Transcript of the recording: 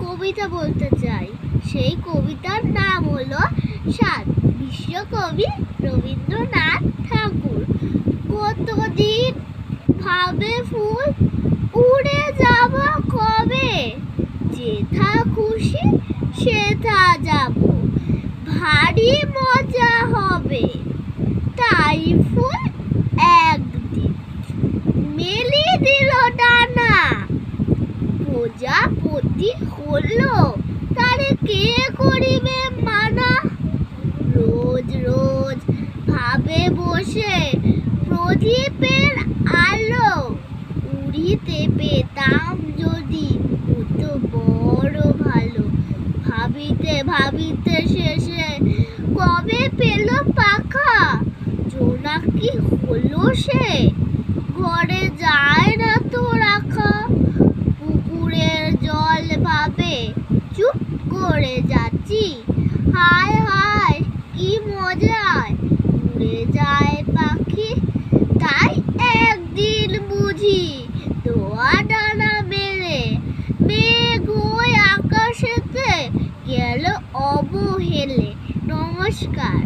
কবিতা বলতে চাই। সেই কবিতার নাম হলো সাত। বিশ্বকবি রবীন্দ্রনাথ ঠাকুর। কতদিন ভাবে ফুল উড়ে যাব কবে, যেথা খুশি সেথা যাব, ভারী মজা হবে। তাই ফুল একদিন মেলে দিল ডানা, প্রজাপতি হলো তারে কে করিবে মানা। রোজ রোজ ভাবে বসে প্রদীপের আলো, উড়িতে পেতাম যদি হতো বড় ভালো। ভাবিতে ভাবিতে শেষে কবে পেল পাখা, জোনাকি হলো সে ঘরে যায় না তো রাখা। পুকুরের জল ভাবে চুপ করে যাচ্ছি, হায় হায় কি মজায় উড়ে যায় পাখি। তাই একদিন বুঝি দোয়া ডানা মেলে, মেঘ হয়ে আকাশেতে গেল অবহেলে। নমস্কার।